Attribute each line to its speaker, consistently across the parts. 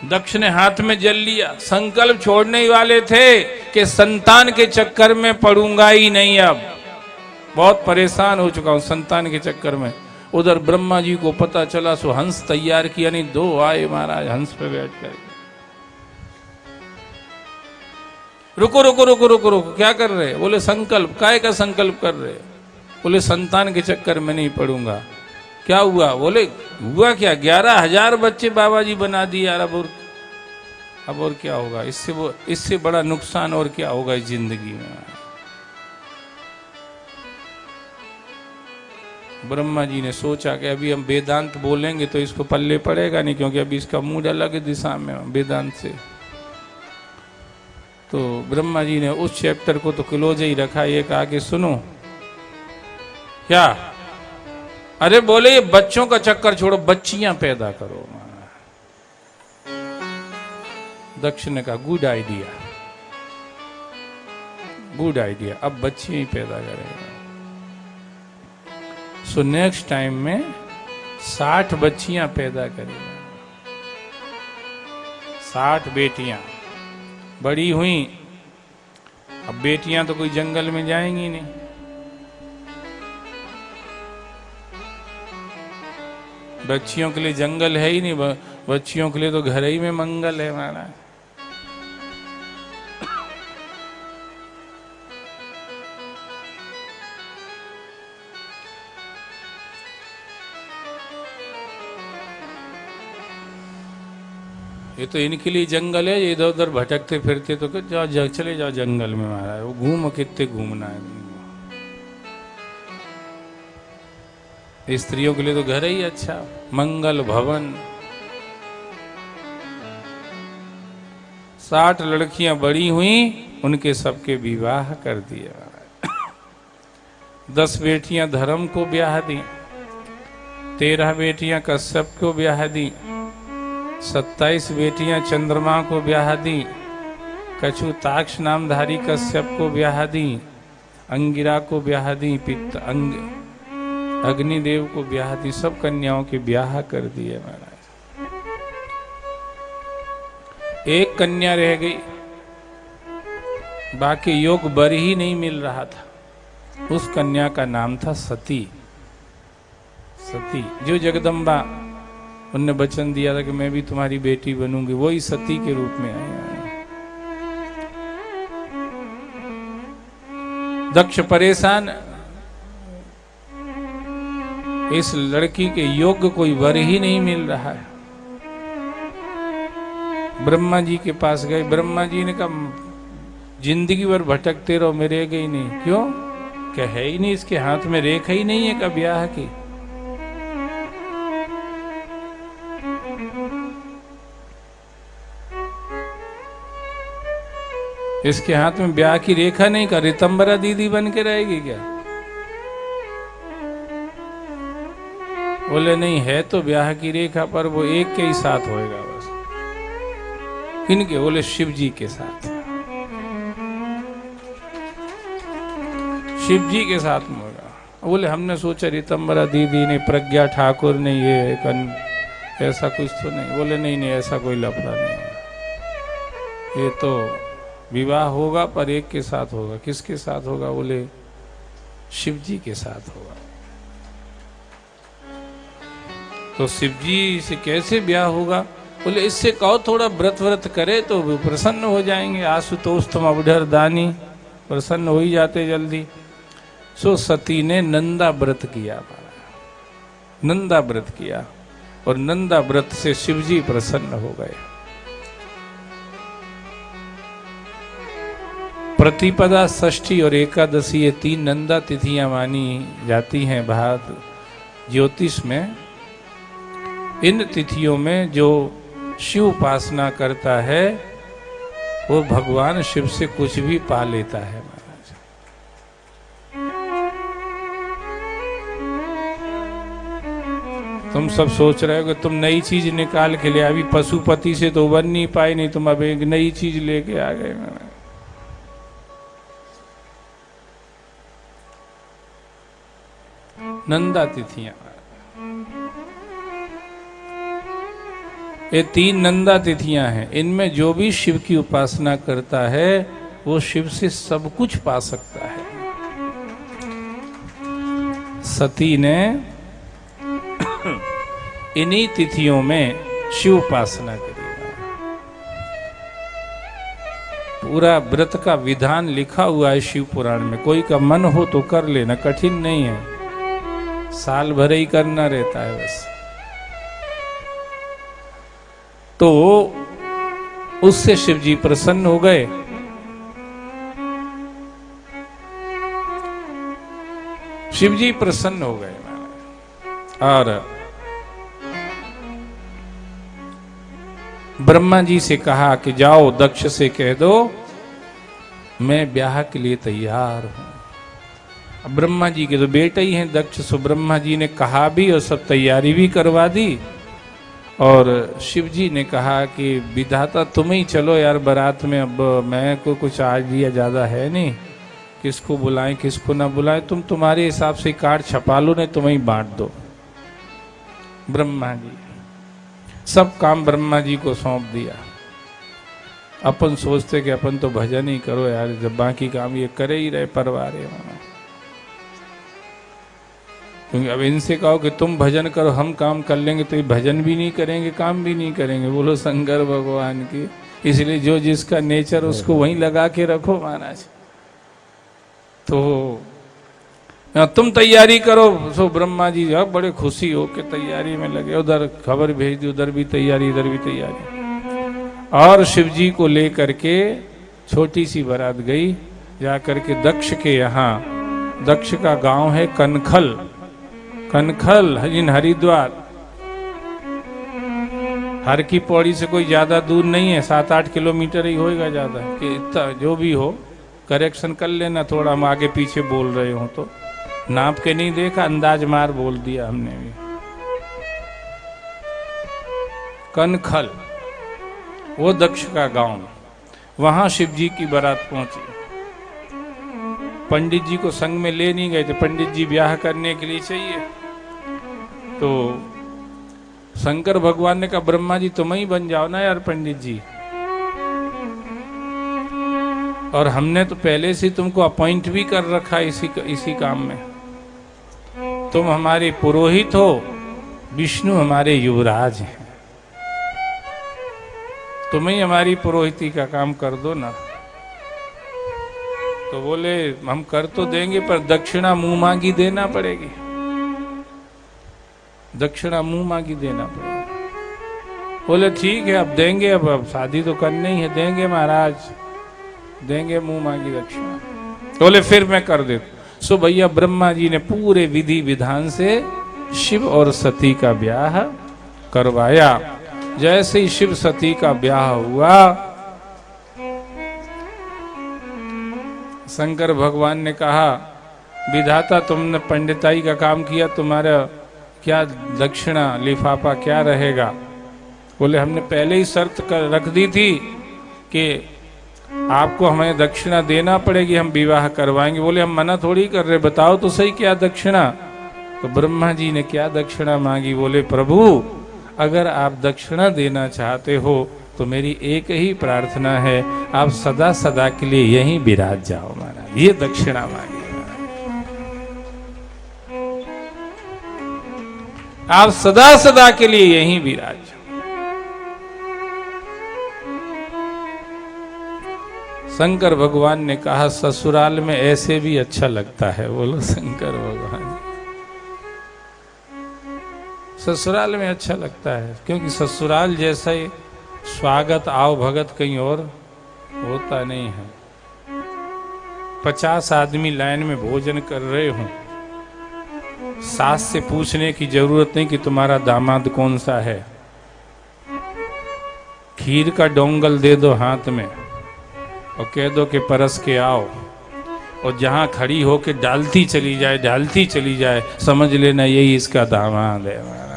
Speaker 1: दक्ष ने हाथ में जल लिया, संकल्प छोड़ने ही वाले थे कि संतान के चक्कर में पड़ूंगा ही नहीं, अब बहुत परेशान हो चुका हूं संतान के चक्कर में। उधर ब्रह्मा जी को पता चला, सो हंस तैयार किया, नहीं दो आए महाराज हंस पे बैठ कर। रुको रुको रुको रुको रुको, क्या कर रहे? बोले संकल्प। काय का संकल्प कर रहे? बोले संतान के चक्कर में नहीं पड़ूंगा। क्या हुआ? बोले हुआ क्या, 11,000 बच्चे बाबा जी बना दिए यार, अब और क्या होगा इससे बड़ा नुकसान और क्या होगा इस जिंदगी में। ब्रह्मा जी ने सोचा कि अभी हम वेदांत बोलेंगे तो इसको पल्ले पड़ेगा नहीं, क्योंकि अभी इसका मूड अलग दिशा में वेदांत से। तो ब्रह्मा जी ने उस चैप्टर को तो क्लोज ही रखा, ये कहा कि सुनो क्या, अरे बोले ये बच्चों का चक्कर छोड़ो, बच्चियां पैदा करो। दक्ष ने कहा गुड आइडिया, गुड आइडिया, अब बच्चे ही पैदा करेगा। सो नेक्स्ट टाइम में 60 बच्चियां पैदा करेगा, 60 बेटियां बड़ी हुई। अब बेटियां तो कोई जंगल में जाएंगी नहीं, बच्चियों के लिए जंगल है ही नहीं, बच्चियों के लिए तो घर ही में मंगल है महाराज। ये तो इनके लिए जंगल है, ये इधर उधर भटकते फिरते तो जाओ चले जाओ जंगल में महाराज, वो घूम कितने घूमना है। स्त्रियों के लिए तो घर ही अच्छा, मंगल भवन। 60 लड़कियां बड़ी हुई, उनके सबके विवाह कर दिए। 10 बेटियां धर्म को ब्याह दी, 13 बेटियां कश्यप को ब्याह दी, 27 बेटियां चंद्रमा को ब्याह दी, कछु ताक्ष नामधारी कश्यप को ब्याह दी, अंगिरा को ब्याह दी, अग्निदेव को ब्याह दी, सब कन्याओं के ब्याह कर दिए महाराज। एक कन्या रह गई, बाकी योग बर ही नहीं मिल रहा था। उस कन्या का नाम था सती। सती जो जगदम्बा, उनने वचन दिया था कि मैं भी तुम्हारी बेटी बनूंगी, वही सती के रूप में आई। दक्ष परेशान, इस लड़की के योग्य कोई वर ही नहीं मिल रहा है। ब्रह्मा जी के पास गए, ब्रह्मा जी ने कहा जिंदगी भर भटकते रहो, मेरे गई नहीं। क्यों? क्या है ही नहीं, इसके हाथ में रेखा ही नहीं है का ब्याह की। इसके हाथ में ब्याह की रेखा नहीं, का रितंबरा दीदी बन के रहेगी क्या? बोले नहीं है तो ब्याह की रेखा, पर वो एक के ही साथ होएगा बस। किनके? बोले शिव जी के साथ, शिव जी के साथ में होगा। बोले हमने सोचा रितंबरा दीदी ने, प्रज्ञा ठाकुर ने, ये ऐसा कुछ तो नहीं। बोले नहीं नहीं ऐसा कोई लफड़ा नहीं है, ये तो विवाह होगा पर एक के साथ होगा। किसके साथ होगा? बोले शिव जी के साथ होगा। तो शिव जी से कैसे ब्याह होगा? बोले इससे कहो थोड़ा व्रत करे तो प्रसन्न हो जाएंगे। आशुतोष तुम अवधर दानी, प्रसन्न हो ही जाते जल्दी। सो सती ने नंदा व्रत किया, नंदा व्रत किया, और नंदा व्रत से शिव जी प्रसन्न हो गए। प्रतिपदा, षष्ठी और एकादशी, ये 3 नंदा तिथियां मानी जाती हैं भारत ज्योतिष में। इन तिथियों में जो शिव उपासना करता है वो भगवान शिव से कुछ भी पा लेता है महाराज। तुम सब सोच रहे हो कि तुम नई चीज निकाल के ले, अभी पशुपति से तो बन नहीं पाए, नहीं तुम अब एक नई चीज लेके आ गए महाराज। नंदा तिथियां, ये 3 नंदा तिथियां हैं, इनमें जो भी शिव की उपासना करता है वो शिव से सब कुछ पा सकता है। सती ने इन्हीं तिथियों में शिव उपासना करी। पूरा व्रत का विधान लिखा हुआ है शिव पुराण में, कोई का मन हो तो कर लेना, कठिन नहीं है, साल भर ही करना रहता है बस। तो उससे शिव जी प्रसन्न हो गए। शिव जी प्रसन्न हो गए और ब्रह्मा जी से कहा कि जाओ दक्ष से कह दो मैं ब्याह के लिए तैयार हूं। अब ब्रह्मा जी के तो बेटे ही हैं दक्ष, सो ब्रह्मा जी ने कहा भी और सब तैयारी भी करवा दी। और शिव जी ने कहा कि विधाता तुम ही चलो यार बारात में, अब मैं को कुछ आज दिया ज़्यादा है नहीं, किसको बुलाएं किसको ना बुलाएं, तुम तुम्हारे हिसाब से कार्ड छपा लो, नहीं तुम ही बांट दो। ब्रह्मा जी सब काम ब्रह्मा जी को सौंप दिया। अपन सोचते कि अपन तो भजन ही करो यार, जब बाकी काम ये करे ही रहे परिवार है। क्योंकि अब इनसे कहो कि तुम भजन करो हम काम कर लेंगे तो ये भजन भी नहीं करेंगे काम भी नहीं करेंगे। बोलो शंकर भगवान की। इसलिए जो जिसका नेचर उसको वहीं लगा के रखो महाराज। तो तुम तैयारी करो। सो ब्रह्मा जी अब बड़े खुशी हो के तैयारी में लगे, उधर खबर भेज दी, उधर भी तैयारी इधर भी तैयारी। और शिव जी को लेकर के छोटी सी बारात गई, जाकर के दक्ष के यहाँ, दक्ष का गांव है कनखल, कनखल इन हरिद्वार, हर की पौड़ी से कोई ज्यादा दूर नहीं है, 7-8 किलोमीटर ही होएगा, ज्यादा कि इतना जो भी हो करेक्शन कर लेना, थोड़ा हम आगे पीछे बोल रहे हो तो नाप के नहीं देखा, अंदाज मार बोल दिया हमने भी। कनखल वो दक्ष का गांव, वहां शिव जी की बारात पहुंची। पंडित जी को संग में ले नहीं गए थे, पंडित जी ब्याह करने के लिए चाहिए। तो शंकर भगवान ने कहा ब्रह्मा जी तुम ही बन जाओ ना यार पंडित जी, और हमने तो पहले से तुमको अपॉइंट भी कर रखा इसी काम में। तुम हमारे पुरोहित हो, विष्णु हमारे युवराज हैं, तुम ही हमारी पुरोहिती का काम कर दो ना। तो बोले हम कर तो देंगे पर दक्षिणा मुंह मांगी देना पड़ेगी, दक्षिणा मुंह मांगी देना पड़ेगा। बोले ठीक है अब देंगे, अब शादी तो करनी ही है, देंगे महाराज देंगे मुंह मांगी दक्षिणा। बोले फिर मैं कर देता। सो भैया ब्रह्मा जी ने पूरे विधि विधान से शिव और सती का ब्याह करवाया। जैसे ही शिव सती का ब्याह हुआ, शंकर भगवान ने कहा विधाता तुमने पंडिताई का काम किया, तुम्हारा क्या दक्षिणा लिफाफा क्या रहेगा। बोले हमने पहले ही शर्त रख दी थी कि आपको हमें दक्षिणा देना पड़ेगी, हम विवाह करवाएंगे। बोले हम मना थोड़ी कर रहे, बताओ तो सही क्या दक्षिणा। तो ब्रह्मा जी ने क्या दक्षिणा मांगी। बोले प्रभु अगर आप दक्षिणा देना चाहते हो तो मेरी एक ही प्रार्थना है, आप सदा सदा के लिए यहीं विराज जाओ महाराज। ये दक्षिणा मांगी, आप सदा सदा के लिए यहीं विराज जाओ। शंकर भगवान ने कहा ससुराल में ऐसे भी अच्छा लगता है। बोलो शंकर भगवान, ससुराल में अच्छा लगता है, क्योंकि ससुराल जैसा ही स्वागत आओ भगत कहीं और होता नहीं है। 50 आदमी लाइन में भोजन कर रहे हो, सास से पूछने की जरूरत नहीं कि तुम्हारा दामाद कौन सा है। खीर का डोंगल दे दो हाथ में और कह दो कि परस के आओ, और जहां खड़ी हो के डालती चली जाए, समझ लेना यही इसका दामाद है महाराज।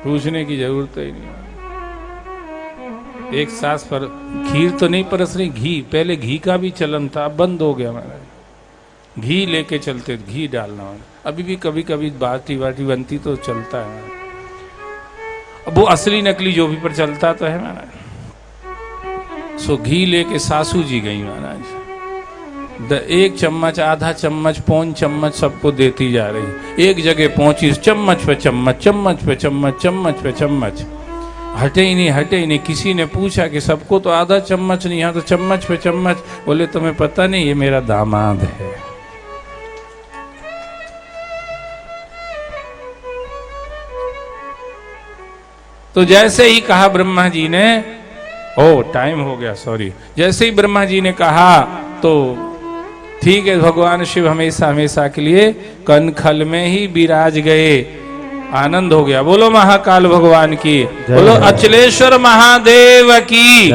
Speaker 1: पूछने की जरूरत ही नहीं। एक सास पर खीर तो नहीं परस रही, घी, पहले घी का भी चलन था, अब बंद हो गया महाराज। घी लेके चलते, घी डालना। अभी भी कभी कभी बाटी वाटी बनती तो चलता है। अब वो असली नकली जो भी पर चलता तो है महाराज। सो घी लेके सासू जी गई महाराज, 1 चम्मच, आधा चम्मच, पौन चम्मच सबको देती जा रही। एक जगह पहुंची, चम्मच पे चम्मच, चम्मच पे चम्मच, चम्मच पे चम्मच, हटे ही नहीं, हटे ही नहीं। किसी ने पूछा कि सबको तो आधा चम्मच नहीं, यहाँ तो चम्मच पे चम्मच। बोले तुम्हें पता नहीं, ये मेरा दामाद है। तो जैसे ही कहा ब्रह्मा जी ने, ओ टाइम हो गया, सॉरी, जैसे ही ब्रह्मा जी ने कहा तो ठीक है, भगवान शिव हमेशा हमेशा के लिए कनखल में ही विराज गए। आनंद हो गया। बोलो महाकाल भगवान की, बोलो अचलेश्वर महादेव की,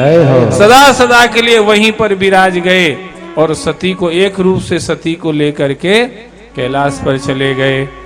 Speaker 1: सदा सदा के लिए वहीं पर विराज गए। और सती को एक रूप से, सती को लेकर के कैलाश पर चले गए।